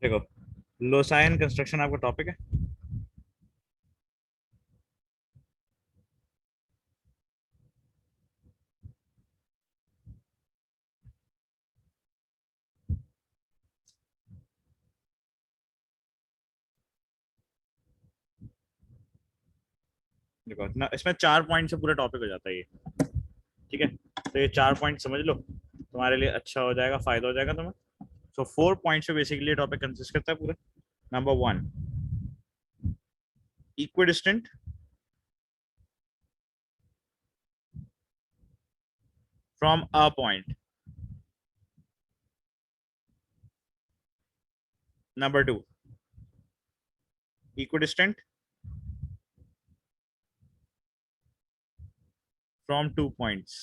देखो, लोसाइन कंस्ट्रक्शन आपका टॉपिक है। देखो ना, इसमें 4 पॉइंट से पूरा टॉपिक हो जाता है ये। ठीक है, तो ये 4 पॉइंट समझ लो, तुम्हारे लिए अच्छा हो जाएगा, फायदा हो जाएगा तुम्हें। सो 4 पॉइंट से बेसिकली टॉपिक कंसिस्ट करता है पूरा। Number one, equidistant from a point. Number to, equidistant from 2 points.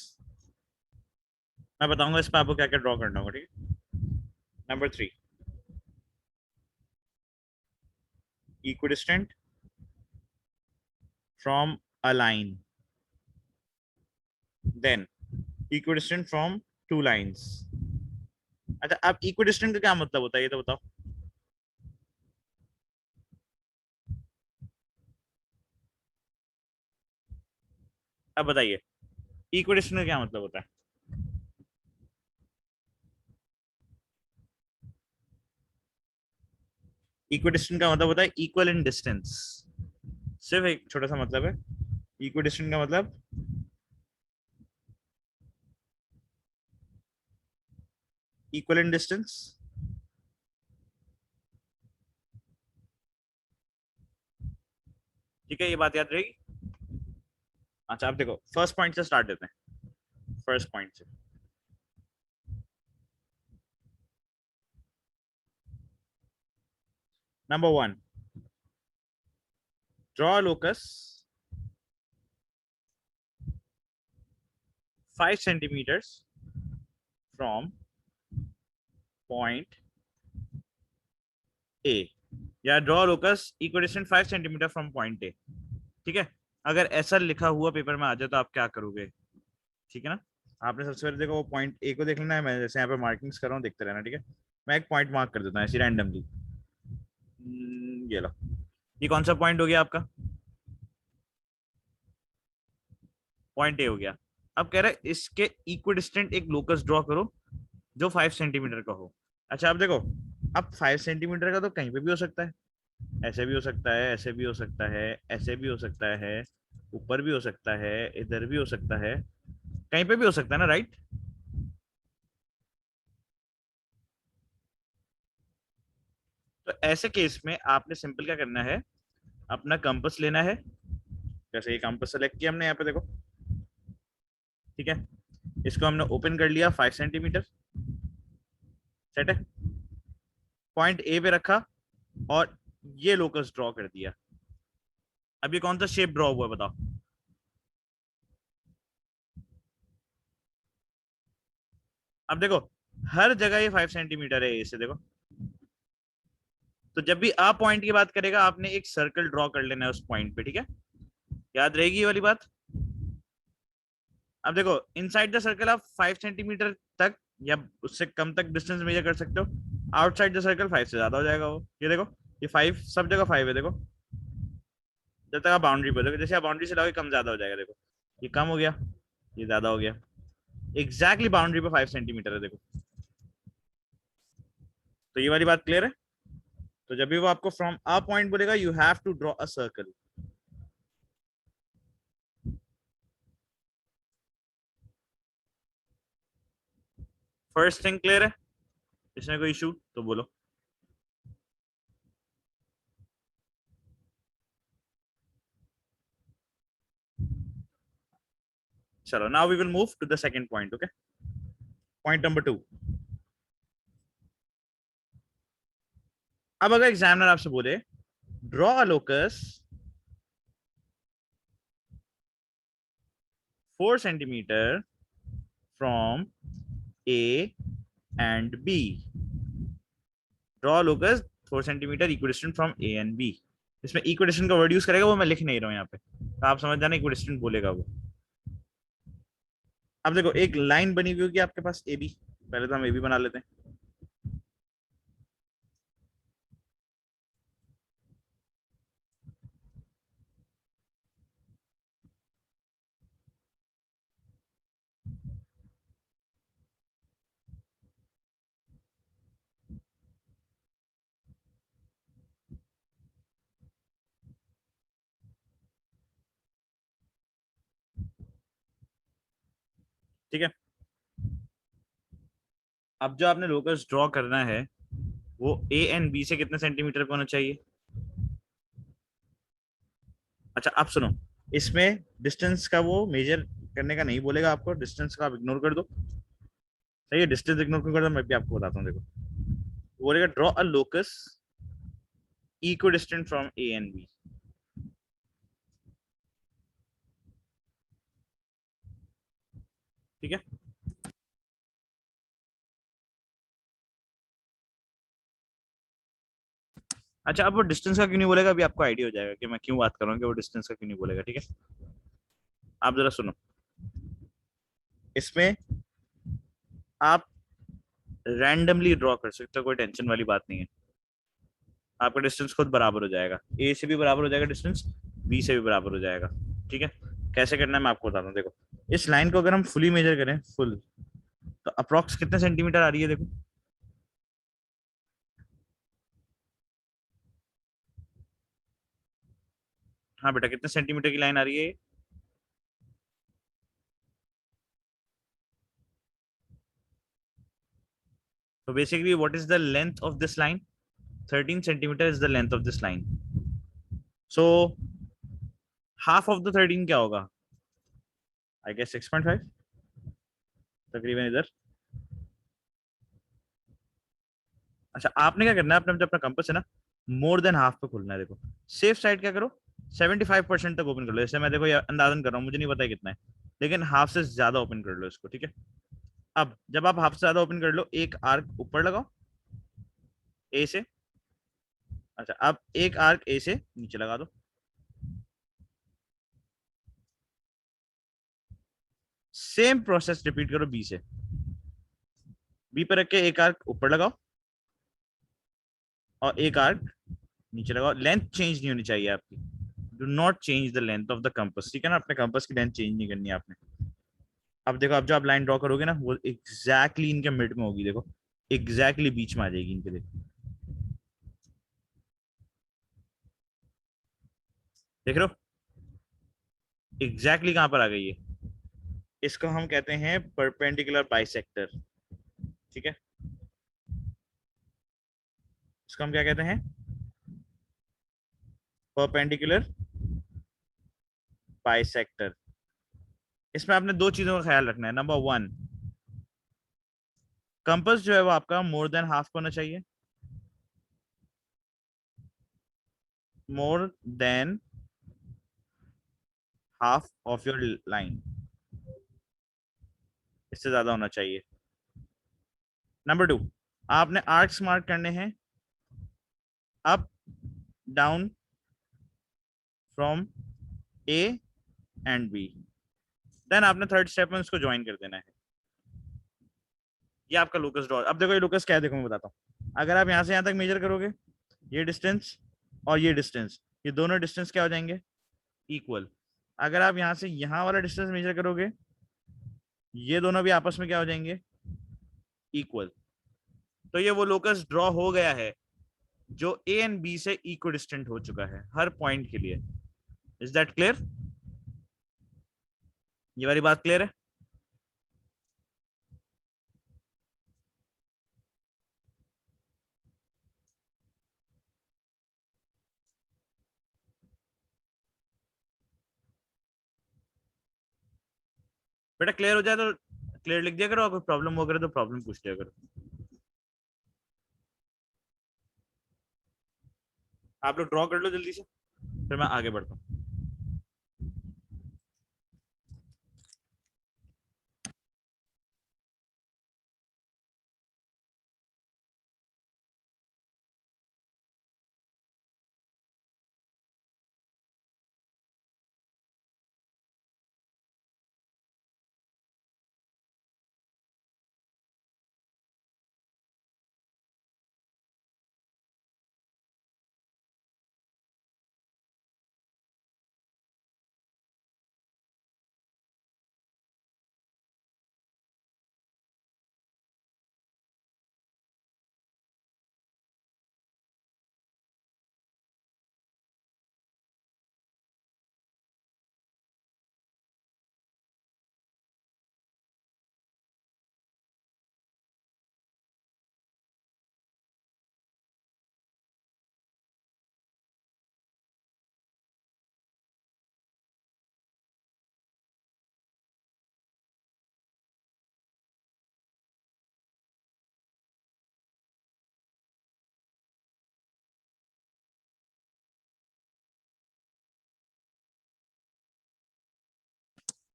मैं बताऊंगा इस पर आपको क्या क्या ड्रॉ करना होगा, ठीक है। Number three, equidistant from a line. Then equidistant from 2 lines. अच्छा, अब इक्विडिस्टेंट का क्या मतलब होता है ये तो बताओ। अब बताइए, इक्विडिस्टेंट का क्या मतलब होता है। इक्विडिस्टेंट का मतलब होता है इक्वल इन डिस्टेंस। सिर्फ एक छोटा सा मतलब है। इक्विडिस्टेंट का मतलब इक्वल इन डिस्टेंस। ठीक है, ये बात याद रहेगी। अच्छा, आप देखो, फर्स्ट पॉइंट से स्टार्ट देते हैं। फर्स्ट पॉइंट से, number one, draw locus 5 centimetres from point A, या draw locus equidistant 5 centimetre from point A. ठीक है, अगर ऐसा लिखा हुआ पेपर में आ जाए तो आप क्या करोगे। ठीक है ना। आपने सबसे पहले देखो, वो पॉइंट ए को देख लेना है। मैं जैसे यहाँ पे मार्किंग्स कर रहा हूँ, देखते रहना, ठीक है। मैं एक पॉइंट मार्क कर देता हूँ ऐसी रैंडमली। ये लो, ये कौन सा पॉइंट हो गया आपका। पॉइंट ए हो गया। अब कह रहा है इसके इक्विडिस्टेंट एक लोकस ड्रॉ करो जो 5 सेंटीमीटर का हो। अच्छा, अब देखो, अब 5 सेंटीमीटर का तो कहीं पे भी हो सकता है। ऐसे भी हो सकता है, ऐसे भी हो सकता है, ऐसे भी हो सकता है, ऊपर भी हो सकता है, इधर भी हो सकता है, कहीं पे भी हो सकता है ना, राइट। तो ऐसे केस में आपने सिंपल क्या करना है, अपना कंपास लेना है। जैसे ये कंपास सेलेक्ट किया हमने, यहाँ पे देखो। ठीक है, इसको हमने ओपन कर लिया, 5 सेंटीमीटर सेट है। पॉइंट ए पे रखा और ये लोकस ड्रॉ कर दिया। अब ये कौन सा शेप ड्रॉ हुआ है बताओ। अब देखो, हर जगह ये 5 सेंटीमीटर है, इसे देखो। तो जब भी आप पॉइंट की बात करेगा, आपने एक सर्कल ड्रॉ कर लेना है उस पॉइंट पे, ठीक है। याद रहेगी ये वाली बात। अब देखो, इनसाइड द सर्कल आप 5 सेंटीमीटर तक या उससे कम तक डिस्टेंस मेजर कर सकते हो। आउटसाइड द सर्कल 5 से ज्यादा हो जाएगा वो। ये देखो, ये 5, सब जगह 5 है, देखो। जब तक आप बाउंड्री पे, देखो जैसे आप बाउंड्री से लाओगे कम ज्यादा हो जाएगा, देखो। ये कम हो गया, ये ज्यादा हो गया। एग्जैक्टली बाउंड्री पे 5 सेंटीमीटर है, देखो। तो ये वाली बात क्लियर है। तो जब भी वो आपको फ्रॉम अ पॉइंट बोलेगा, you have to draw a circle. First thing clear है। इसमें कोई इशू तो बोलो। चलो, now we will move to the second point, okay. Point number two. अब अगर एग्जामिनर आपसे बोले, draw a locus 4 centimetre from A and B. Draw locus 4 centimetre equidistant from A and B. इसमें इक्विडिस्टेंट का word use करेगा, वो मैं लिख नहीं रहा हूँ यहाँ पे, तो आप समझ जाना इक्विडिस्टेंट बोलेगा वो। अब देखो, एक लाइन बनी हुई होगी आपके पास ए बी। पहले तो हम ए बी बना लेते हैं। अब जो आपने लोकस ड्रॉ करना है वो ए एंड बी से कितने सेंटीमीटर पे होना चाहिए? अच्छा आप सुनो, इसमें डिस्टेंस का वो मेजर करने का नहीं बोलेगा आपको, डिस्टेंस का आप इग्नोर कर दो। सही है, डिस्टेंस इग्नोर क्यों कर दो मैं भी आपको बताता हूँ, देखो बोलेगा draw a locus equidistant from A and B. ठीक है। अच्छा अब वो डिस्टेंस का क्यों नहीं बोलेगा, अभी आपको आइडिया हो जाएगा कि मैं क्यों बात कर रहा हूँ कि वो डिस्टेंस का क्यों नहीं बोलेगा। ठीक है, आप जरा सुनो, इसमें आप रैंडमली ड्रॉ कर सकते हो, कोई टेंशन वाली बात नहीं है। आपका डिस्टेंस खुद बराबर हो जाएगा, ए से भी बराबर हो जाएगा डिस्टेंस, बी से भी बराबर हो जाएगा। ठीक है, कैसे करना है मैं आपको बताता हूँ। देखो इस लाइन को अगर हम फुली मेजर करें, फुल, तो अप्रोक्स कितने सेंटीमीटर आ रही है देखो। हाँ बेटा, कितने सेंटीमीटर की लाइन आ रही है ये? तो basically what is the length of this line? 13 centimetre is the length of this line. So half of the 13 क्या होगा? आई गेस 6.5 तकरीबन इधर। अच्छा आपने क्या करना है, अपना जो अपना कंपास है ना, मोर देन हाफ पे खुलना है। देखो सेफ साइड क्या करो, 75% तक ओपन कर लो। जैसे मैं देखो ये अंदाजन कर रहा हूँ, मुझे नहीं पता है कितना है, लेकिन हाफ से ज्यादा ओपन कर लो इसको। ठीक है, अब जब आप हाफ से ज्यादा ओपन कर लो, एक आर्क ऊपर लगाओ ए से। अच्छा अब एक आर्क ए से नीचे लगा दो। सेम प्रोसेस रिपीट करो बी से। बी पर रख के एक आर्क ऊपर लगाओ और एक आर्क नीचे लगाओ। लेंथ चेंज नहीं होनी चाहिए आपकी, do not change the length of the compass. ठीक है ना, अपने कंपास की लेंथ चेंज नहीं करनी है आपने। अब देखो, अब जो आप लाइन ड्रॉ करोगे ना, वो एग्जैक्टली इनके मिड में होगी। देखो एग्जैक्टली बीच में आ जाएगी इनके। देखो देख रहे हो एग्जैक्टली कहां पर आ गई है? इसको हम कहते हैं परपेंडिकुलर बाइसेक्टर। ठीक है, इसको हम क्या कहते हैं? Perpendicular bisector. इसमें आपने दो चीजों का ख्याल रखना है। नंबर वन, कंपास जो है वो आपका मोर देन हाफ होना चाहिए, more than half of your line, इससे ज्यादा होना चाहिए। नंबर टू, आपने आर्क्स मार्क करने हैं up down from A and B. Then आपने थर्ड स्टेप में उसको ज्वाइन कर देना है। ये आपका लोकस ड्रॉ। अब देखो ये लोकस क्या है, देखो मैं बताता हूँ। अगर आप यहाँ से यहाँ तक मेजर करोगे, ये डिस्टेंस और ये डिस्टेंस, ये दोनों डिस्टेंस क्या हो जाएंगे? इक्वल। अगर आप यहाँ से यहाँ वाला डिस्टेंस मेजर करोगे, ये दोनों भी आपस में क्या हो जाएंगे? इक्वल। तो ये वो लोकस ड्रॉ हो गया है जो ए एंड बी से इक्व डिस्टेंट हो चुका है हर पॉइंट के लिए। Is that clear? ये वाली बात क्लियर है? बेटा क्लियर हो जाए तो क्लियर लिख दिया करो, अगर प्रॉब्लम हो करे तो प्रॉब्लम पूछ लिया करो। आप लोग ड्रॉ कर लो जल्दी से, फिर मैं आगे बढ़ता हूँ।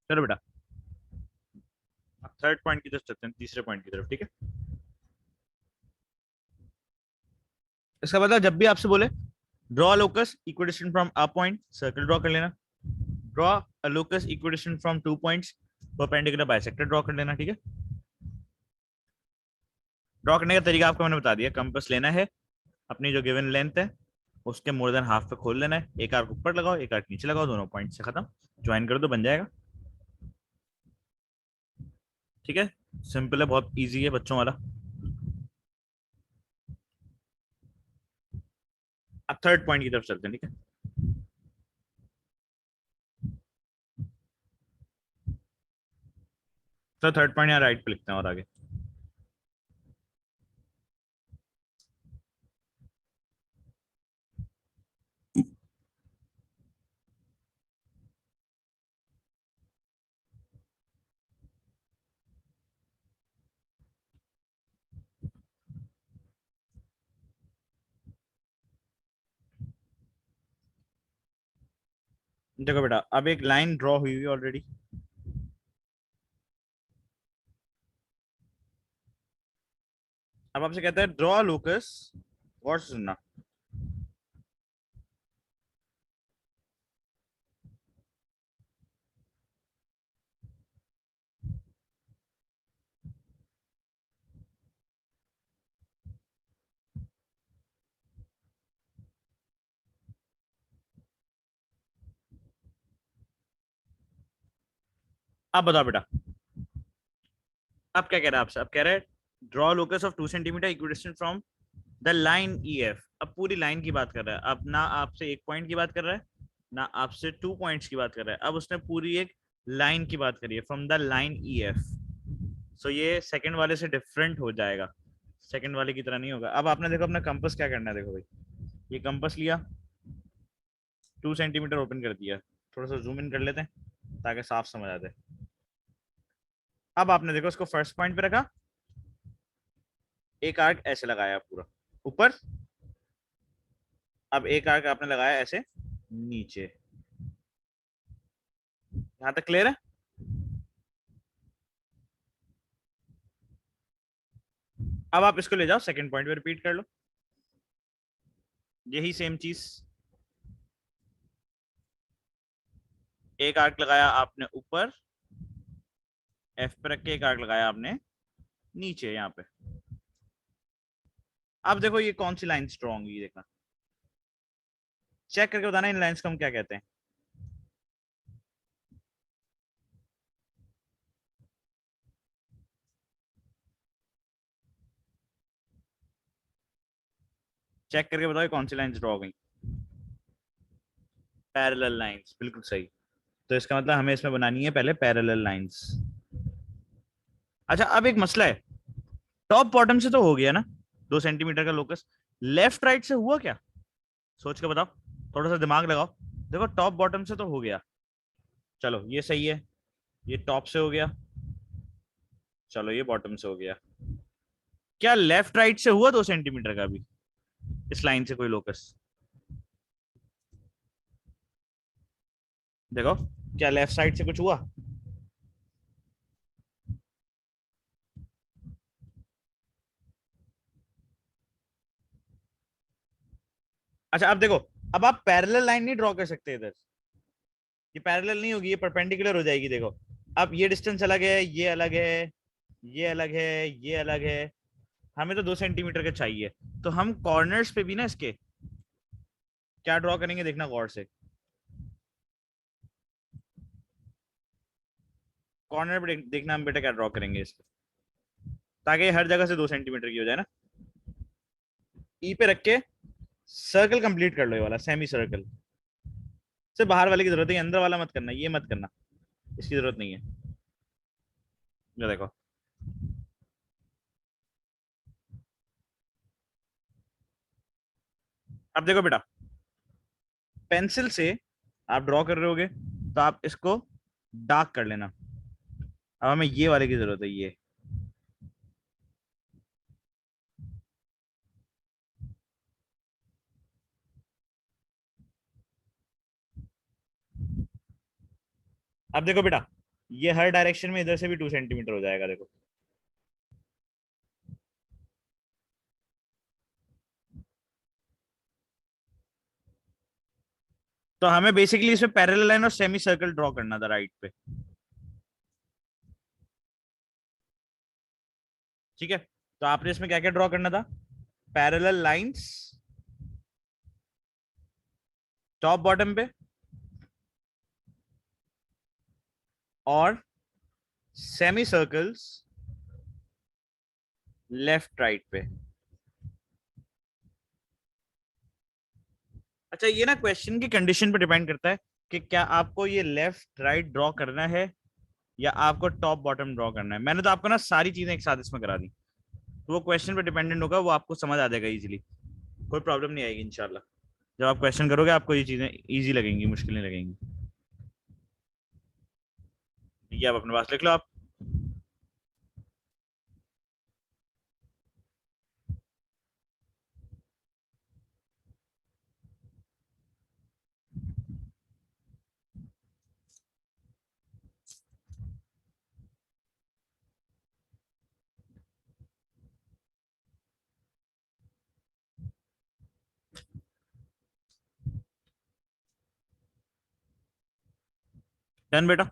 चलो बेटा थर्ड पॉइंट की तरफ चलते हैं, तीसरे पॉइंट की तरफ, ठीक है। इसका मतलब जब भी आपसे बोले draw locus equidistant from a point, circle draw कर लेना। Draw a locus equidistant from two points, perpendicular bisector draw कर लेना, ठीक है। ड्रॉ करने का तरीका आपको मैंने बता दिया। कंपास लेना है, अपनी जो गिवन लेंथ है उसके मोर देन हाफ पे खोल लेना है, एक आर्क ऊपर लगाओ एक आर्क नीचे लगाओ, दोनों पॉइंट से खत्म, ज्वाइन कर दो, बन जाएगा। ठीक है, सिंपल है, बहुत इजी है बच्चों वाला। अब थर्ड पॉइंट की तरफ चलते हैं, ठीक है। तो थर्ड पॉइंट यहाँ राइट पे लिखते हैं और आगे। देखो बेटा अब एक लाइन ड्रॉ हुई हुई ऑलरेडी। अब आपसे कहता है ड्रॉ लोकस, और सुनना। अब बताओ बेटा, अब क्या कह रहा है आपसे, अब कह रहा है draw locus of 2 centimetre equidistant from the line E F. अब पूरी लाइन की बात कर रहा है, अब ना आपसे एक पॉइंट की बात कर रहा है ना आपसे 2 पॉइंट्स की बात कर रहा है, अब उसने पूरी एक लाइन की बात करी है, from the line E F. So ये सेकंड वाले से डिफरेंट हो जाएगा, सेकंड वाले की तरह नहीं होगा। अब आपने देखो अपना कंपास क्या करना है, देखो भाई ये कंपास लिया, 2 सेंटीमीटर ओपन कर दिया, थोड़ा सा जूम इन कर लेते हैं ताकि साफ समझ आ जाए। अब आपने देखो इसको फर्स्ट पॉइंट पे रखा, एक आर्क ऐसे लगाया पूरा ऊपर, अब एक आर्क आपने लगाया ऐसे नीचे। यहां तक क्लियर है? अब आप इसको ले जाओ सेकंड पॉइंट पे रिपीट कर लो, यही सेम चीज। एक आर्क लगाया आपने ऊपर, एफ पे रख के एक आर्क लगाया आपने नीचे यहाँ पे। अब देखो ये कौन सी लाइन स्ट्रॉन्ग है, देखना, चेक करके बताना इन लाइंस को हम क्या कहते हैं। चेक करके बताओ ये कौन सी लाइन ड्रॉ हो गई। पैरेलल लाइंस, बिल्कुल सही। तो इसका मतलब हमें इसमें बनानी है पहले पैरेलल लाइंस। अच्छा अब एक मसला है, टॉप बॉटम से तो हो गया ना 2 सेंटीमीटर का लोकस, लेफ्ट राइट से हुआ क्या? सोच के बताओ, थोड़ा सा दिमाग लगाओ। देखो टॉप बॉटम से तो हो गया, चलो ये सही है, ये टॉप से हो गया, चलो ये बॉटम से हो गया। क्या लेफ्ट राइट से हुआ 2 सेंटीमीटर का भी इस लाइन से कोई लोकस? देखो क्या लेफ्ट साइड से कुछ हुआ? अच्छा अब देखो, अब आप पैरेलल लाइन नहीं ड्रॉ कर सकते इधर, ये पैरेलल नहीं होगी, ये परपेंडिकुलर हो जाएगी। देखो अब ये डिस्टेंस अलग है, ये अलग है, ये अलग है, ये अलग है, हमें तो 2 सेंटीमीटर का चाहिए। तो हम कॉर्नर्स पे भी ना इसके क्या ड्रॉ करेंगे, देखना गौर से। कॉर्नर पे देखना हम बेटा क्या ड्रॉ करेंगे इसके, ताकि हर जगह से 2 सेंटीमीटर की हो जाए ना। ई पे रख के सर्कल कंप्लीट कर लो, ये वाला सेमी सर्कल। सिर्फ बाहर वाले की जरूरत है, अंदर वाला मत करना, ये मत करना, इसकी जरूरत नहीं है। ये देखो, अब देखो बेटा, पेंसिल से आप ड्रॉ कर रहे होगे तो आप इसको डार्क कर लेना। अब हमें ये वाले की जरूरत है, ये। अब देखो बेटा, ये हर डायरेक्शन में इधर से भी 2 सेंटीमीटर हो जाएगा देखो। तो हमें बेसिकली इसमें पैरेलल लाइन और सेमी सर्कल ड्रॉ करना था राइट पे। ठीक है, तो आपने इसमें क्या क्या ड्रॉ करना था? पैरेलल लाइंस टॉप बॉटम पे, और सेमी सर्कल्स लेफ्ट राइट पे। अच्छा, ये ना क्वेश्चन की कंडीशन पे डिपेंड करता है कि क्या आपको ये लेफ्ट राइट ड्रॉ करना है या आपको टॉप बॉटम ड्रॉ करना है। मैंने तो आपको ना सारी चीजें एक साथ इसमें करा दी, तो वो क्वेश्चन पे डिपेंडेंट होगा, वो आपको समझ आ जाएगा इजीली, कोई प्रॉब्लम नहीं आएगी इंशाल्लाह। जब आप क्वेश्चन करोगे आपको ये चीजें इजी लगेंगी, मुश्किल नहीं लगेंगी। ये आप अपने पास लिख लो आप। डन बेटा।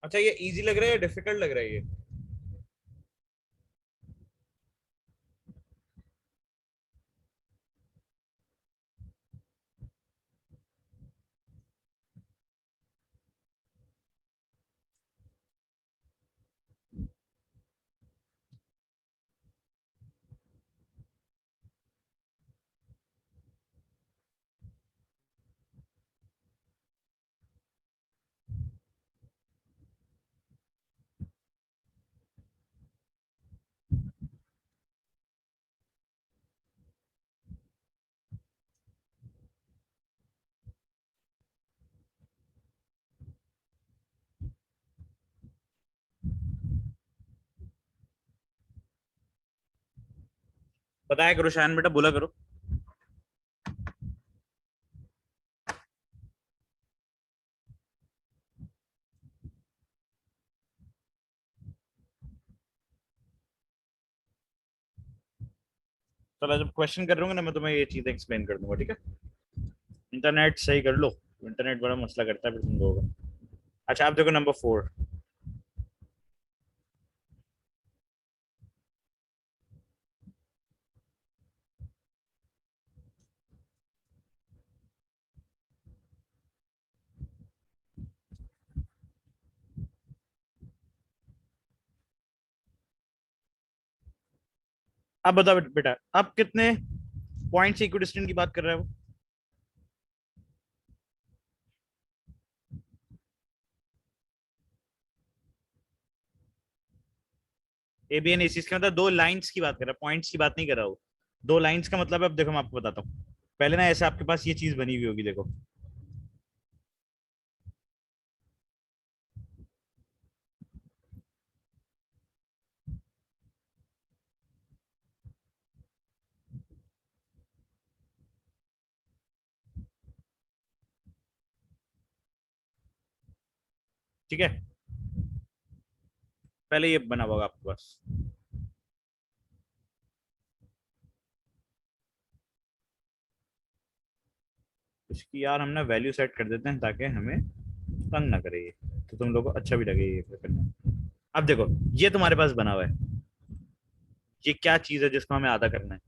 अच्छा, ये इजी लग रहा है या डिफिकल्ट लग रहा है ये? बताया करो शायन बेटा, बोला करो। चलो, जब क्वेश्चन कर रहा हूँ ना मैं तुम्हें ये चीजें एक्सप्लेन कर दूंगा, ठीक है? इंटरनेट सही कर लो, इंटरनेट बड़ा मसला करता है फिर तुम लोगों का। अच्छा, आप देखो नंबर 4। आप बताओ बेटा, आप कितने पॉइंट से इक्विडिस्टेंट की बात कर रहे हो? ए बी एन ए सी, इसका मतलब 2 लाइंस की बात कर रहा है, पॉइंट्स की बात नहीं कर रहा हूँ। 2 लाइंस का मतलब है, अब देखो मैं आपको बताता हूँ। पहले ना ऐसे आपके पास ये चीज बनी हुई होगी, देखो। ठीक है, पहले ये बना होगा आपके पास। इसकी यार हम ना वैल्यू सेट कर देते हैं ताकि हमें तंग ना करे ये, तो तुम लोगों को अच्छा भी लगे ये करना। अब देखो, ये तुम्हारे पास बना हुआ है। ये क्या चीज है जिसको हमें आधा करना है?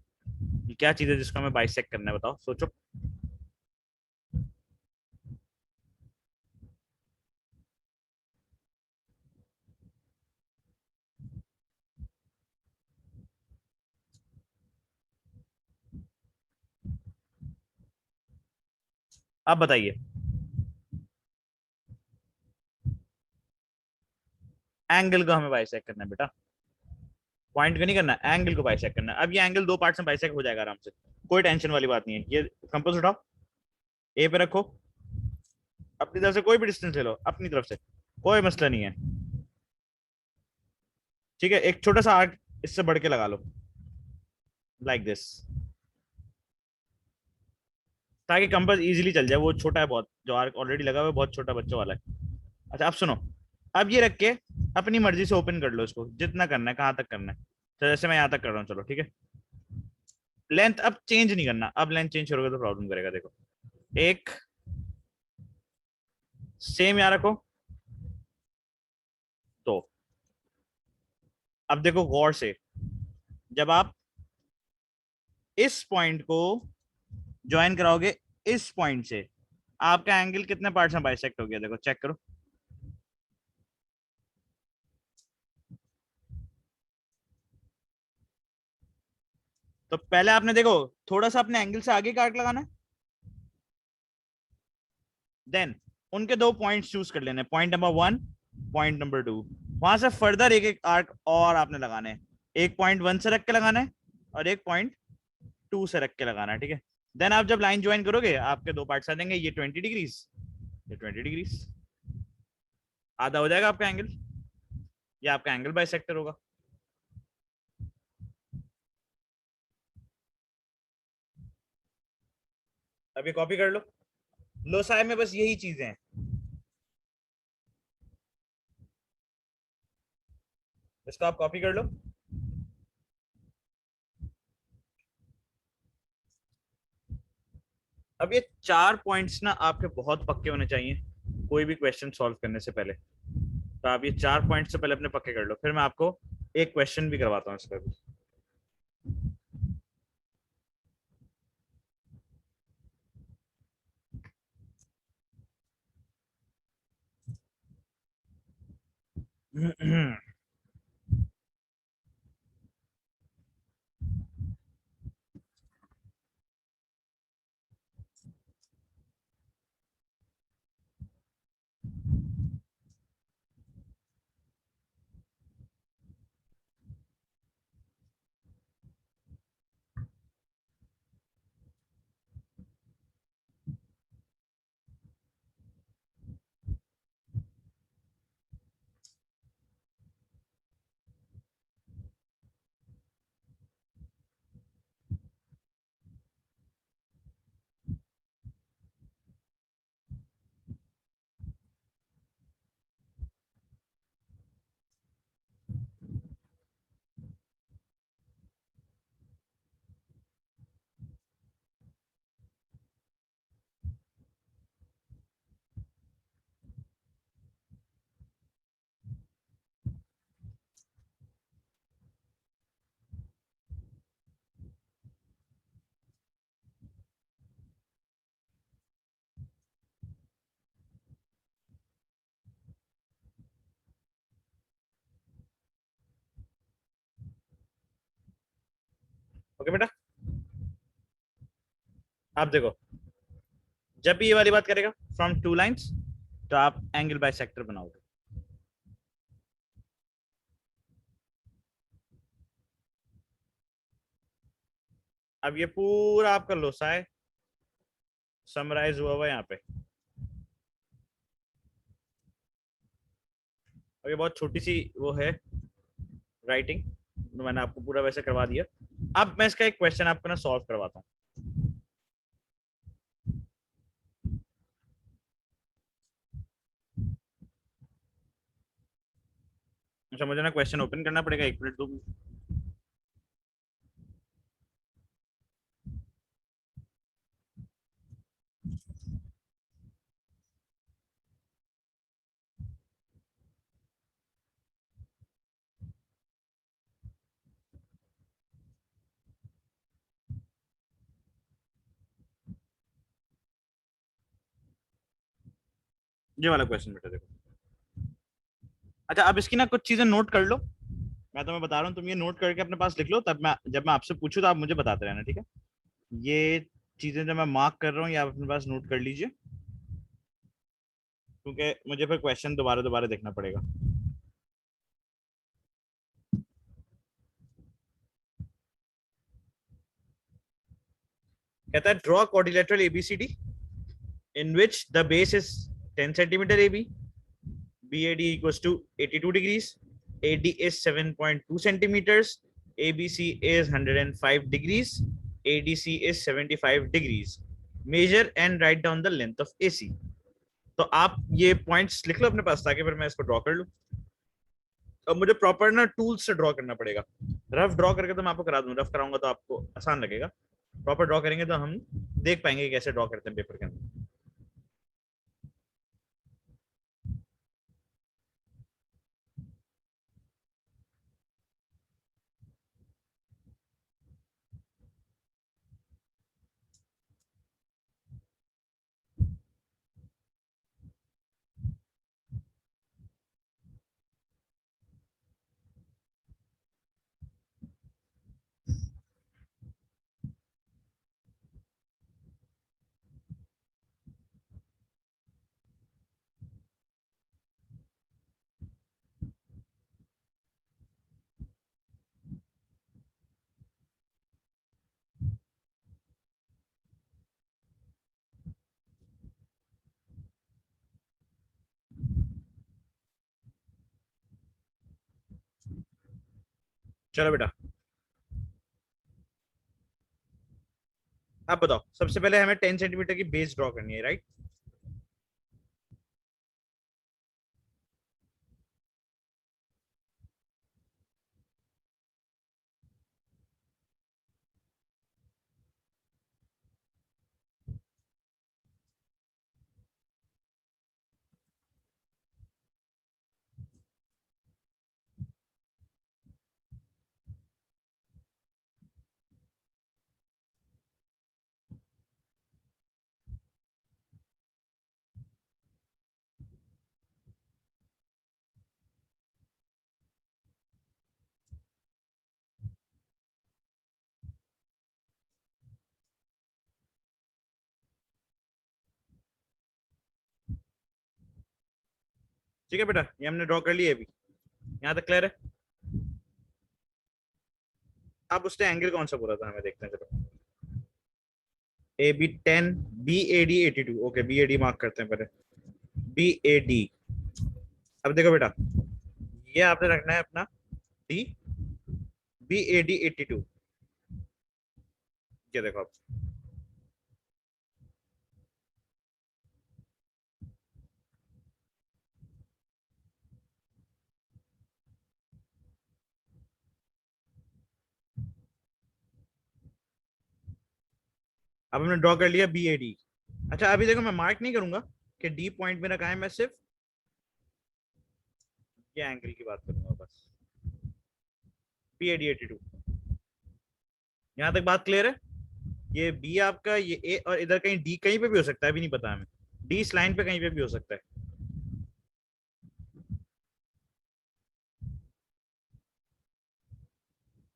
ये क्या चीज है जिसको हमें बाइसेक्ट करना है? बताओ, सोचो। अब बताइए। एंगल को हमें बाइसेक्ट करना है बेटा, पॉइंट को नहीं करना, एंगल को बाइसेक्ट करना है। अब ये एंगल 2 पार्ट्स में बाइसेक्ट हो जाएगा आराम से, कोई टेंशन वाली बात नहीं है। ये कंपास उठाओ, ए पे रखो, अपनी तरफ से कोई भी डिस्टेंस ले लो, अपनी तरफ से, कोई मसला नहीं है। ठीक है, एक छोटा सा आर्क इससे बढ़ के लगा लो, लाइक दिस, ताकि कंपास इजीली चल जाए। वो छोटा है बहुत, जो आर्क ऑलरेडी लगा हुआ है बहुत छोटा, बच्चों वाला है। अच्छा अब सुनो, अब ये रख के अपनी मर्जी से ओपन कर लो इसको, जितना करना है, कहाँ तक करना है। तो जैसे मैं यहाँ तक कर रहा हूँ, चलो ठीक है। लेंथ अब चेंज नहीं करना, अब लेंथ चेंज करोगे तो प्रॉब्लम करेगा। देखो, एक सेम यहाँ रखो, तो अब देखो गौर से, जब आप इस पॉइंट को ज्वाइन कराओगे इस पॉइंट से, आपका एंगल कितने पार्ट्स में बाइसेक्ट हो गया, देखो चेक करो। तो पहले आपने देखो थोड़ा सा अपने एंगल से आगे का आर्क लगाना है, देन उनके दो पॉइंट्स चूज कर लेने, पॉइंट नंबर 1, पॉइंट नंबर 2। वहां से फर्दर एक एक आर्क और आपने लगाने हैं, एक पॉइंट 1 से रख के लगाना है और एक पॉइंट 2 से रख के लगाना है, ठीक है। देन आप जब लाइन ज्वाइन करोगे, आपके दो पार्ट्स आ जाएंगे, ये 20 डिग्रीज, ये 20 डिग्रीज, आधा हो जाएगा आपका एंगल, ये आपका एंगल बाइसेक्टर होगा। अभी कॉपी कर लो, लोसाई में बस यही चीजें हैं। इसको आप कॉपी कर लो। अब ये चार पॉइंट्स ना आपके बहुत पक्के होने चाहिए कोई भी क्वेश्चन सॉल्व करने से पहले। तो आप ये चार पॉइंट से पहले अपने पक्के कर लो, फिर मैं आपको एक क्वेश्चन भी करवाता हूँ इस पर भी। ओके बेटा, आप देखो, जब भी ये वाली बात करेगा फ्रॉम टू लाइंस, तो आप एंगल बाय सेक्टर बनाओगे। अब ये पूरा आपका लोसा है, समराइज हुआ हुआ यहाँ पे। अब ये बहुत छोटी सी वो है राइटिंग, तो मैंने आपको पूरा वैसे करवा दिया। अब मैं इसका एक क्वेश्चन आपको ना सॉल्व करवाता हूँ। अच्छा मुझे ना क्वेश्चन ओपन करना पड़ेगा, एक मिनट दो। ये वाला क्वेश्चन बेटा देखो। अच्छा अब इसकी ना कुछ चीजें नोट कर लो, मैं तुम्हें बता रहा हूँ, तुम ये नोट करके अपने पास लिख लो, तब मैं जब मैं आपसे पूछूं तो आप मुझे बताते रहना, ठीक है। ये चीजें जो मैं मार्क कर रहा हूँ, ये आप अपने पास नोट कर लीजिए, क्योंकि मुझे फिर क्वेश्चन दोबारा दोबारा देखना पड़ेगा। कहता है draw quadrilateral ABCD in which the base is 10 centimetre A B, B A D equals to 82 degrees, A D is 7.2 centimetres, A B C is 105 degrees, A D C is 75 degrees, measure and write down the length of A C. तो आप ये points लिख लो अपने पास ताकि फिर मैं इसको draw कर लूं। अब मुझे प्रॉपर ना टूल्स से ड्रॉ करना पड़ेगा। रफ ड्रॉ करके तो मैं आपको करा दूं, रफ कराऊंगा तो आपको आसान लगेगा, प्रॉपर ड्रॉ करेंगे तो हम देख पाएंगे कैसे ड्रॉ करते हैं पेपर के अंदर। चलो बेटा, आप बताओ, सबसे पहले हमें 10 सेंटीमीटर की बेस ड्रॉ करनी है, राइट? ठीक है बेटा, ये हमने ड्रॉ कर लिया अभी, यहाँ तक क्लियर है? आप उसने एंगल कौन सा बोला था हमें देखते हैं, चलो। A B 10, B A D 82, okay B A D mark करते हैं पहले, बी ए डी। अब देखो बेटा, ये आपने रखना है अपना डी, बी ए डी 82, ये देखो आप। अब हमने ड्रॉ कर लिया बी ए डी। अच्छा अभी देखो, मैं मार्क नहीं करूंगा कि डी पॉइंट मेरा कहाँ है, मैं सिर्फ ये एंगल की बात करूंगा बस, बी ए डी 82। यहाँ तक बात क्लियर है? ये बी आपका, ये ए, और इधर कहीं डी कहीं पे भी हो सकता है, अभी नहीं पता हमें, डी इस लाइन पे कहीं पे भी हो सकता है।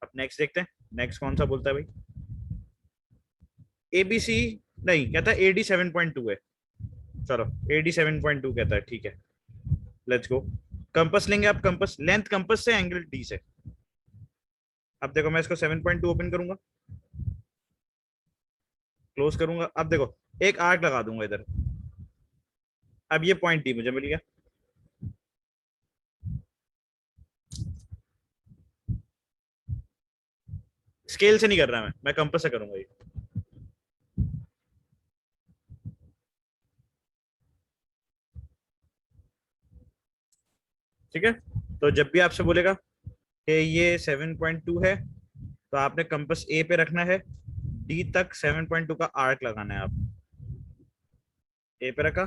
अब नेक्स्ट देखते हैं, नेक्स्ट कौन सा बोलता है भाई? एबीसी नहीं कहता, एडी 7.2 है। चलो एडी 7.2 कहता है, ठीक है, लेट्स गो। कंपस लेंगे आप, कंपस लेंथ, कंपस से एंगल डी से। अब देखो मैं इसको 7.2 ओपन करूंगा, क्लोज करूंगा, अब देखो एक आर्क लगा दूंगा इधर। अब ये पॉइंट डी मुझे मिल गया। स्केल से नहीं कर रहा मैं कंपस से करूंगा ये। ठीक है, तो जब भी आपसे बोलेगा कि ये 7.2 है, तो आपने कंपस ए पे रखना है, डी तक 7.2 का आर्क लगाना है। आप ए पे रखा,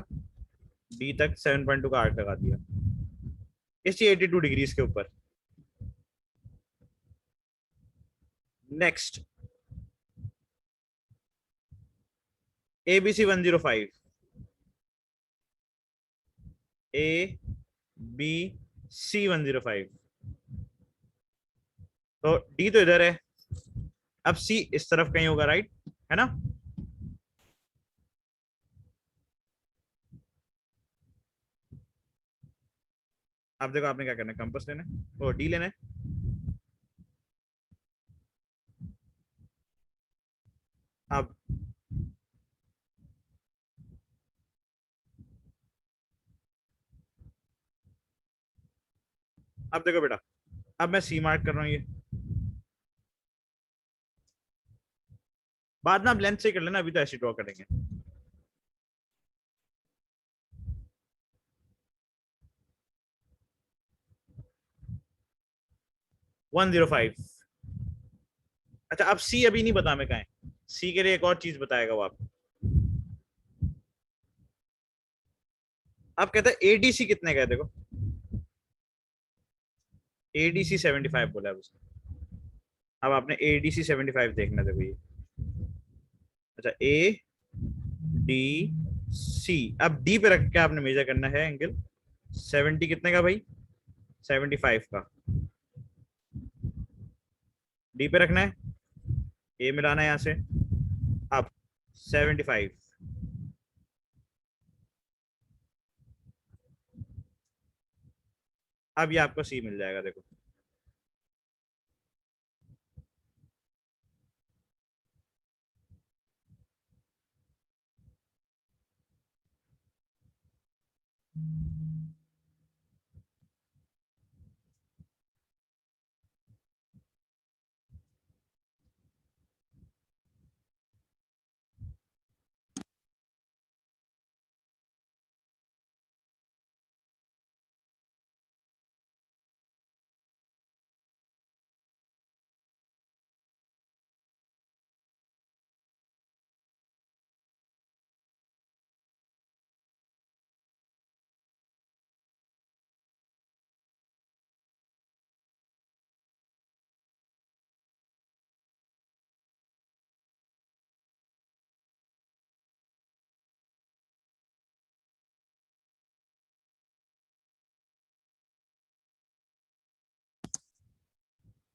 डी तक 7.2 का आर्क लगा दिया, इसी 82 डिग्रीज के ऊपर। Next A B C 105, A B C 105, तो डी तो इधर है, अब सी इस तरफ कहीं होगा, राइट है ना? अब देखो आपने क्या करना है, कंपास लेना है और डी लेना है। अब अब देखो बेटा, अब मैं सी मार्क कर रहा हूँ ये, बाद में आप लेंथ से कर लेना, अभी तो ऐसे ड्रॉ करेंगे। One zero five. अच्छा, अब सी अभी नहीं बता मैं कहा है, सी के लिए एक और चीज बताएगा वो आपको। आप कहते हैं एडीसी कितने का है, देखो एडीसी 75 बोला है उसने। अब आपने एडीसी 75 देखना, देखो ये। अच्छा, ए डी सी, अब डी पे रख के आपने मेजर करना है एंगल 70 कितने का भाई, 75 का। डी पे रखना है, ए मिलाना है यहाँ से, अब 75। अब ये आपको सी मिल जाएगा, देखो।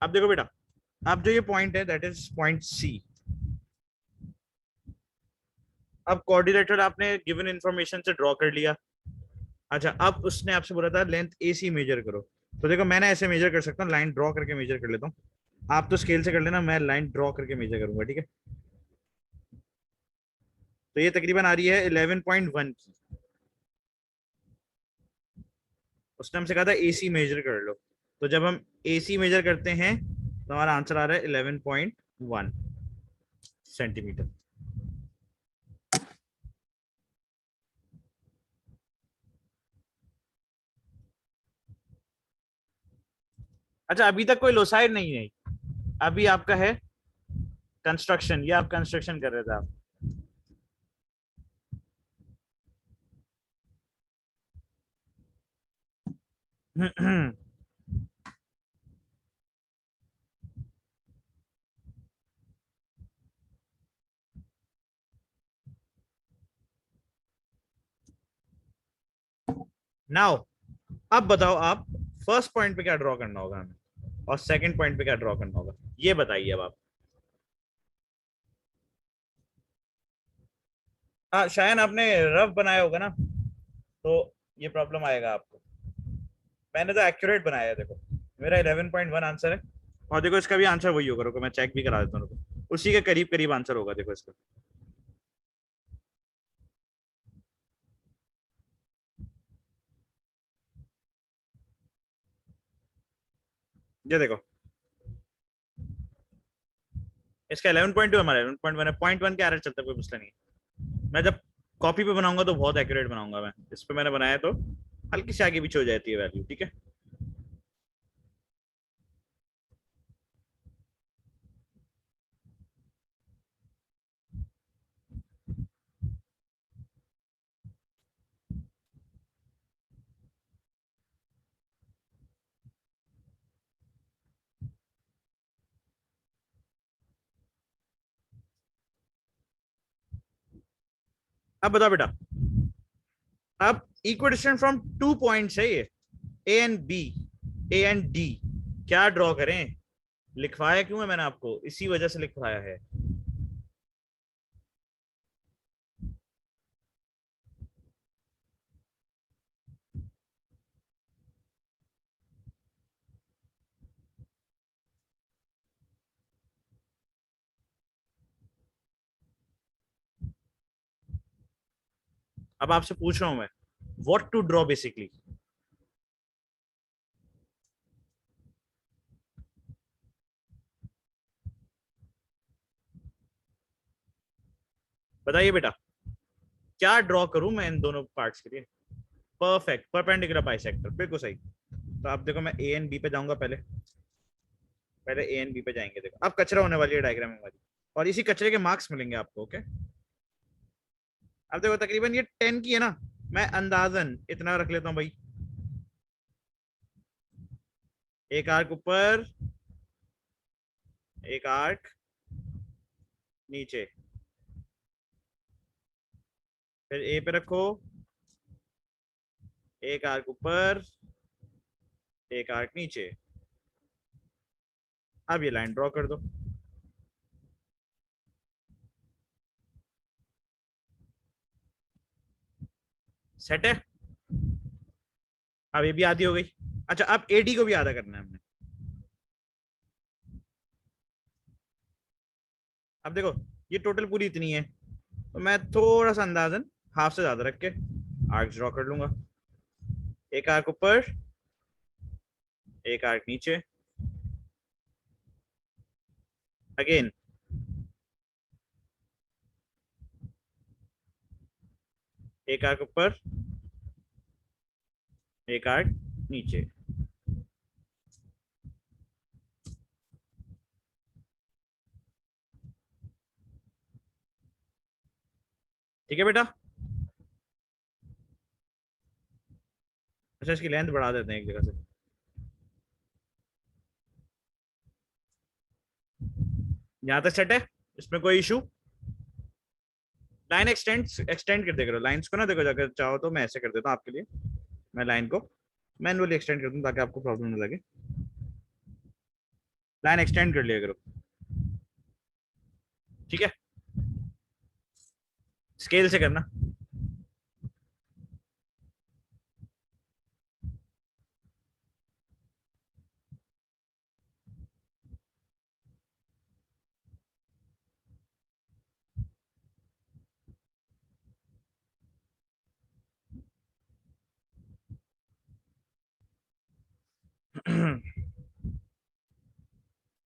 अब देखो बेटा, अब जो ये पॉइंट है दैट इज पॉइंट सी। अब कोऑर्डिनेटर आपने गिवन इंफॉर्मेशन से ड्रॉ कर लिया। अच्छा, अब उसने आपसे बोला था लेंथ ए सी मेजर करो, तो देखो मैंने ऐसे मेजर कर सकता हूँ, लाइन ड्रॉ करके मेजर कर लेता हूँ। आप तो स्केल से कर लेना, मैं लाइन ड्रॉ करके मेजर करूंगा, ठीक है। तो ये तकरीबन आ रही है 11.1 की। उसने हमसे कहा था एसी मेजर कर लो, तो जब हम एसी मेजर करते हैं तो हमारा आंसर आ रहा है 11.1 सेंटीमीटर। अच्छा, अभी तक कोई लोसाइड नहीं है, अभी आपका है कंस्ट्रक्शन, ये आप कंस्ट्रक्शन कर रहे थे आप। नाउ, अब बताओ आप, फर्स्ट पॉइंट पे क्या ड्रॉ करना होगा हमें और सेकंड पॉइंट पे क्या ड्रॉ करना होगा, ये बताइए अब आप। हाँ शायद आपने रफ बनाया होगा ना, तो ये प्रॉब्लम आएगा आपको। मैंने तो एक्यूरेट बनाया है, देखो मेरा 11.1 आंसर है। और देखो इसका भी आंसर वही होगा, रुको मैं चेक भी करा देता हूँ, रुको उसी के करीब करीब आंसर होगा, देखो इसका। ये देखो, इसका 11.2, हमारा 11.1 है, पॉइंट वन के एरर चलता है, कोई मसला नहीं है। मैं जब कॉपी पे बनाऊंगा तो बहुत एक्यूरेट बनाऊंगा, मैं इस पे मैंने बनाया तो हल्की से आगे पीछे हो जाती है वैल्यू, ठीक है। अब बताओ बेटा, अब equal distance from two points है ये, A and B, A and D, क्या ड्रॉ करें। लिखवाया क्यों है मैंने आपको, इसी वजह से लिखवाया है। अब आपसे पूछ रहा हूं मैं, व्हाट टू ड्रॉ बेसिकली। बताइए बेटा, क्या ड्रॉ करूं मैं इन दोनों पार्ट्स के लिए? परफेक्ट, परपेंडिकुलर बाइसेक्टर, बिल्कुल सही। तो आप देखो, मैं ए एंड बी पे जाऊंगा पहले। पहले ए एंड बी पे जाएंगे। देखो अब कचरा होने वाली है डायग्राम हमारी, और इसी कचरे के मार्क्स मिलेंगे आपको। ओके, अब देखो तकरीबन ये 10 की है ना, मैं अंदाजन इतना रख लेता हूँ भाई। एक आर्क ऊपर, एक आर्क नीचे, फिर ए पे रखो, एक आर्क ऊपर, एक आर्क नीचे। अब ये लाइन ड्रॉ कर दो। सेट है। अब ये भी आधी हो गई। अच्छा, अब एडी को भी आधा करना है हमने। अब देखो, ये टोटल पूरी इतनी है, तो मैं थोड़ा सा अंदाजन हाफ से ज्यादा रख के आर्क ड्रॉ कर लूंगा। एक आर्क ऊपर, एक आर्क नीचे, अगेन एक आर्क ऊपर, एक आर्क नीचे। ठीक है बेटा। अच्छा, इसकी लेंथ बढ़ा देते हैं एक जगह से। यहां तक सेट है, इसमें कोई इशू? लाइन एक्सटेंड एक्सटेंड कर देगा लाइंस को ना। देखो, अगर चाहो तो मैं ऐसे कर देता हूँ आपके लिए। मैं लाइन को मैनुअली एक्सटेंड कर दूँ ताकि आपको प्रॉब्लम ना लगे। लाइन एक्सटेंड कर लिया करो, ठीक है? स्केल से करना।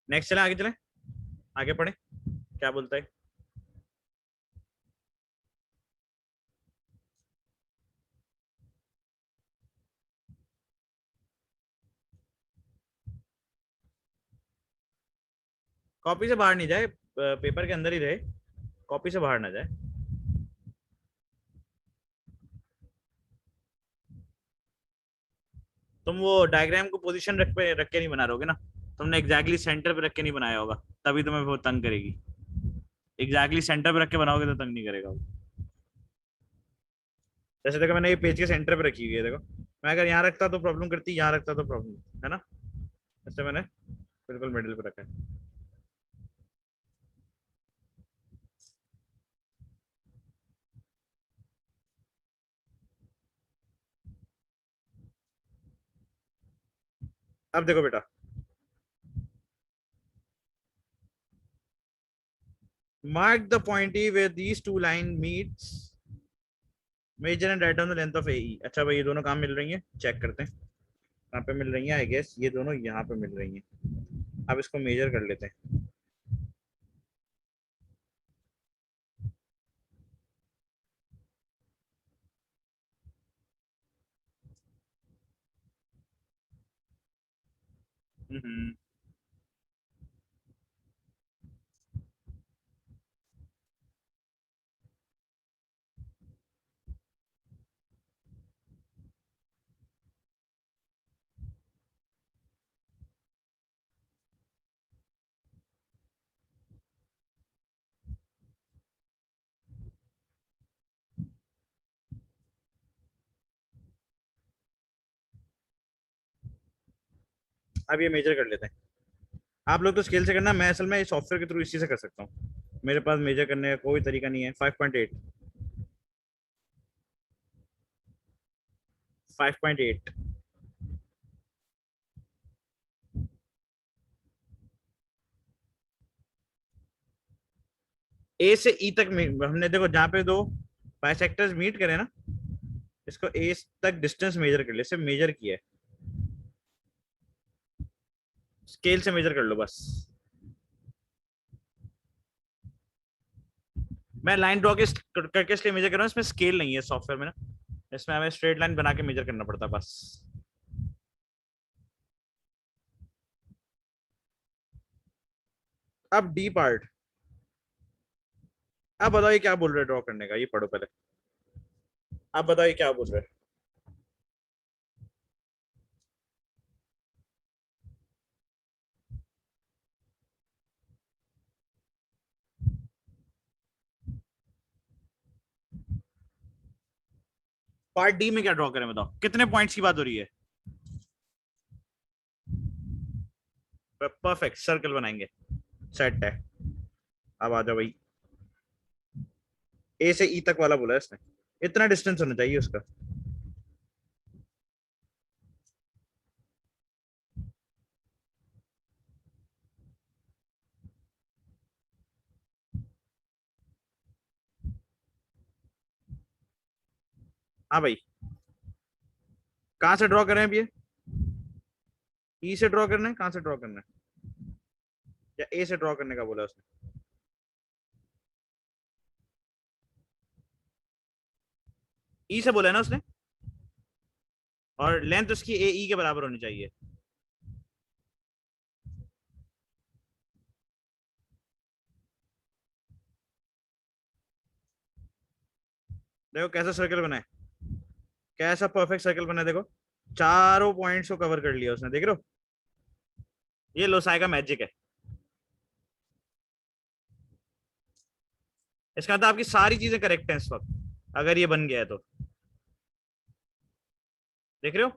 नेक्स्ट चले, आगे चले, आगे पढ़े, क्या बोलता है? कॉपी से बाहर नहीं जाए, पेपर के अंदर ही रहे, कॉपी से बाहर ना जाए। तुम वो डायग्राम को पोजीशन रख के नहीं बना रहोगे ना? तुमने एग्जैक्टली सेंटर पे रख के नहीं बनाया होगा, तभी तुम्हें वो तंग करेगी। एग्जैक्टली सेंटर पे रख के बनाओगे तो तंग नहीं करेगा वो। जैसे देखो, मैंने ये पेज के सेंटर पे रखी हुई है। देखो, मैं अगर यहाँ रखता तो प्रॉब्लम करती, यहाँ रखता तो प्रॉब्लम है ना। जैसे मैंने बिल्कुल मिडिल पे रखा है। अब देखो बेटा, mark the pointy where these two line meets measure and write down the length of AE. अच्छा भाई, ये दोनों कहाँ मिल रही हैं, चेक करते हैं। कहाँ पे मिल रही हैं? आई गेस ये दोनों यहाँ पे मिल रही हैं। अब इसको मेजर कर लेते हैं। हम्म, अब ये मेजर कर लेते हैं। आप लोग तो स्केल से करना, मैं असल में सॉफ्टवेयर के थ्रू इसी से कर सकता हूँ। मेरे पास मेजर करने का कोई तरीका नहीं है। 5.8, 5.8। ए से ई तक हमने देखो, जहाँ पे दो बाइसेक्टर्स मीट करे ना, इसको ए तक डिस्टेंस मेजर कर ले, सिर्फ मेजर किया है। स्केल से मेजर कर लो बस। मैं लाइन ड्रॉ के करके इसलिए मेजर कर रहा हूँ, इसमें स्केल नहीं है सॉफ्टवेयर में ना, इसमें हमें स्ट्रेट लाइन बना के मेजर करना पड़ता है बस। अब डी पार्ट, अब बताओ ये क्या बोल रहे हैं ड्रॉ करने का, ये पढ़ो पहले। आप बताओ ये क्या बोल रहे हैं। पार्ट डी में क्या ड्रॉ करें बताओ, कितने पॉइंट्स की बात हो रही है। परफेक्ट, सर्कल बनाएंगे, सेट है। अब आ जाओ भाई, ए से ई तक वाला बोला है इसने, इतना डिस्टेंस होना चाहिए उसका। हाँ भाई, कहाँ से ड्रॉ करें अब ये, ई से ड्रॉ करना है, कहाँ से ड्रॉ करना है, या ए से ड्रॉ करने का बोला उसने। ई से बोला है ना उसने, और लेंथ उसकी ए ई के बराबर होनी चाहिए। देखो कैसा सर्कल बना है, कैसा परफेक्ट सर्कल बना है, देखो चारों पॉइंट्स को कवर कर लिया उसने, देख रहे हो, ये लोसाई का मैजिक है। इसका मतलब आपकी सारी चीजें करेक्ट हैं इस वक्त, अगर ये बन गया है तो, देख रहे हो।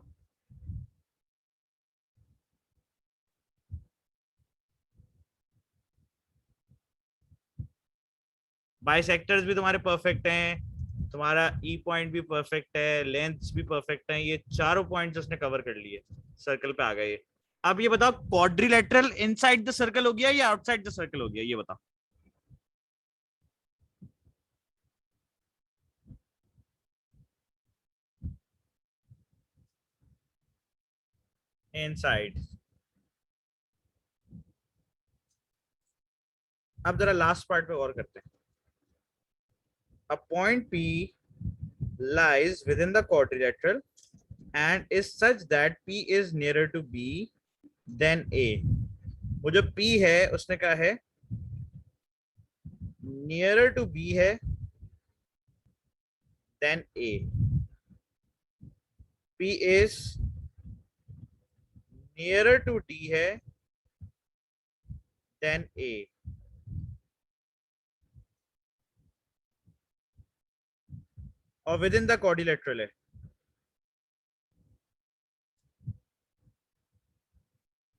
बाइसेक्टर्स भी तुम्हारे परफेक्ट हैं, तुम्हारा ई पॉइंट भी परफेक्ट है, लेंथ्स भी परफेक्ट है, ये चारों पॉइंट्स उसने कवर कर लिए, सर्कल पे आ गए। अब ये बताओ क्वाड्रिलेटरल इनसाइड द सर्कल हो गया या आउटसाइड द सर्कल हो गया, ये बताओ। इनसाइड। अब जरा लास्ट पार्ट पे और करते हैं। A point P lies within the quadrilateral and is such that P is nearer to B than A. वो जो P है उसने कहा है nearer to B है than A. P is nearer to D है than A. और with in the quadrilateral है।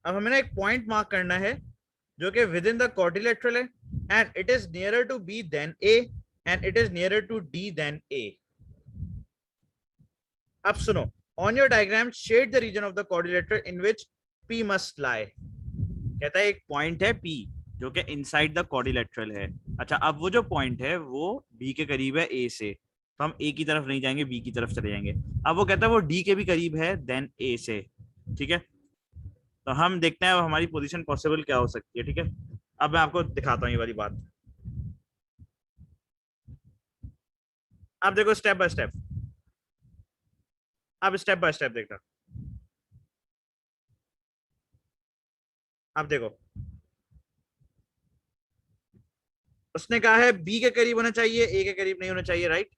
अब हमें ना एक पॉइंट मार्क करना है जो कि विद इन द quadrilateral है, and it is nearer to B than A, and it is nearer to D than A. अब सुनो, on your diagram shade the region of the quadrilateral in which P must lie। कहता है एक point है P जो कि inside the quadrilateral है। अच्छा, अब वो जो पॉइंट है वो B के करीब है A से, तो हम A की तरफ नहीं जाएंगे, B की तरफ चले जाएंगे। अब वो कहता है वो D के भी करीब है देन A से, ठीक है। तो हम देखते हैं अब हमारी पोजीशन पॉसिबल क्या हो सकती है, ठीक है। अब मैं आपको दिखाता हूँ ये वाली बात। अब देखो स्टेप बाय स्टेप, अब स्टेप बाय स्टेप देखना। अब देखो, उसने कहा है बी के करीब होना चाहिए, ए के करीब नहीं होना चाहिए, राइट।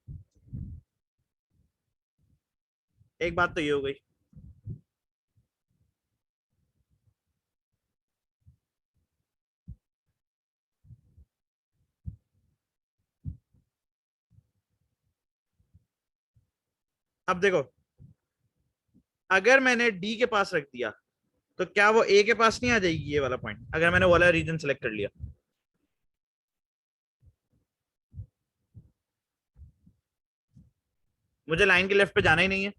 एक बात तो ये हो गई। अब देखो, अगर मैंने डी के पास रख दिया तो क्या वो ए के पास नहीं आ जाएगी ये वाला पॉइंट, अगर मैंने वाला रीजन सेलेक्ट कर लिया। मुझे लाइन के लेफ्ट पे जाना ही नहीं है,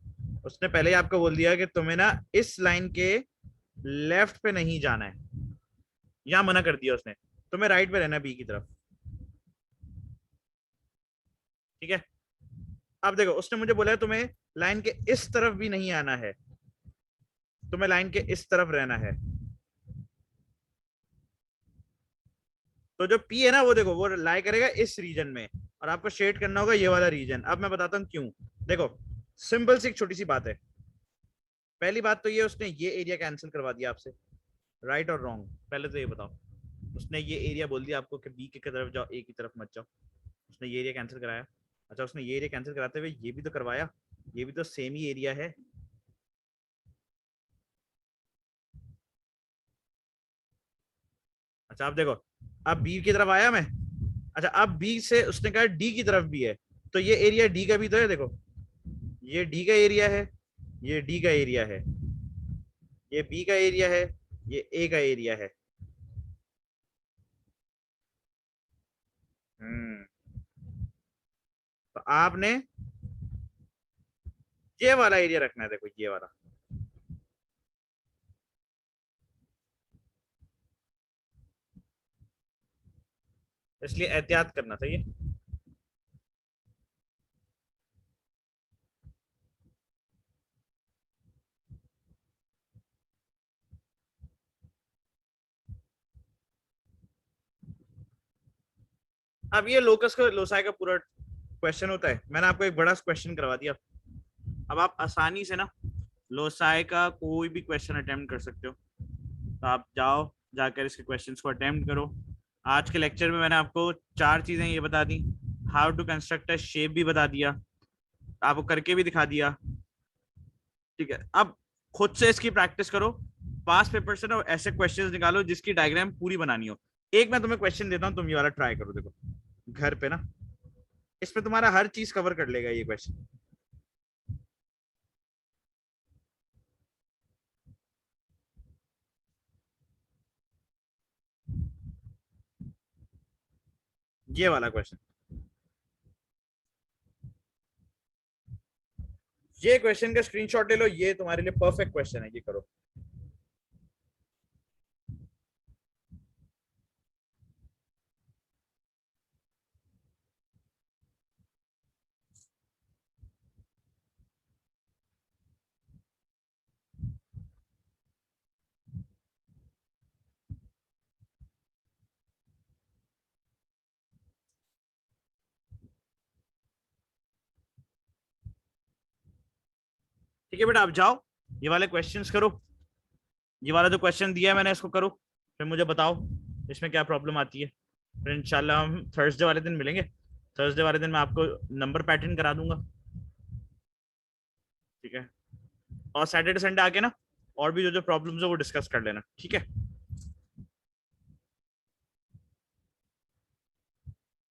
उसने पहले ही आपको बोल दिया कि तुम्हें ना इस लाइन के लेफ्ट पे नहीं जाना है, यहां मना कर दिया उसने, तुम्हें राइट पे रहना है बी की तरफ, ठीक है। अब देखो, उसने मुझे बोला है तुम्हें लाइन के इस तरफ भी नहीं आना है, तुम्हें लाइन के इस तरफ रहना है। तो जो पी है ना वो देखो वो लाई करेगा इस रीजन में, और आपको शेड करना होगा ये वाला रीजन। अब मैं बताता हूँ क्यों। देखो सिंपल सी एक छोटी सी बात है। पहली बात तो ये उसने ये एरिया कैंसिल करवा दिया आपसे, राइट और रॉन्ग, पहले तो ये बताओ। उसने ये एरिया बोल दिया आपको कि बी की तरफ जाओ, ए की तरफ मत जाओ। उसने ये एरिया कैंसिल कराया। अच्छा उसने ये एरिया कैंसिल कराते हुए ये भी तो करवाया, ये भी तो सेम ही एरिया है। अच्छा आप देखो, अब बी की तरफ आया मैं। अच्छा अब बी से उसने कहा डी की तरफ भी है, तो ये एरिया डी का भी तो है। देखो ये डी का एरिया है, ये डी का एरिया है, ये बी का एरिया है, ये ए का एरिया है। हम्म। तो आपने ये वाला एरिया रखना है, देखो ये वाला। इसलिए एहतियात करना चाहिए। अब ये लोकस का लोसाई का पूरा क्वेश्चन होता है, मैंने आपको एक बड़ा क्वेश्चन करवा दिया। अब आप आसानी से ना लोसाई का कोई भी क्वेश्चन अटेम्प्ट कर सकते हो। तो आप जाओ, जाकर इसके क्वेश्चंस को अटेम्प्ट करो। आज के लेक्चर में मैंने आपको चार चीजें ये बता दी। How to construct a shape भी बता दिया, आपको करके भी दिखा दिया। ठीक है, अब खुद से इसकी प्रैक्टिस करो। पास पेपर से ना ऐसे क्वेश्चंस निकालो जिसकी डायग्राम पूरी बनानी हो। एक मैं तुम्हें क्वेश्चन देता हूँ, तुम ये वाला ट्राई करो, देखो घर पे ना, इसमें तुम्हारा हर चीज कवर कर लेगा ये क्वेश्चन। ये वाला क्वेश्चन, ये क्वेश्चन का स्क्रीनशॉट ले लो, ये तुम्हारे लिए परफेक्ट क्वेश्चन है, ये करो। ठीक है बेटा, आप जाओ ये वाले क्वेश्चंस करो। ये वाला जो क्वेश्चन दिया है मैंने इसको करो, फिर मुझे बताओ इसमें क्या प्रॉब्लम आती है। फिर इंशाल्लाह हम थर्सडे वाले दिन मिलेंगे। थर्सडे वाले दिन मैं आपको नंबर पैटर्न करा दूंगा। ठीक है, और सैटरडे संडे आके ना और भी जो जो प्रॉब्लम्स है वो डिस्कस कर लेना, ठीक है।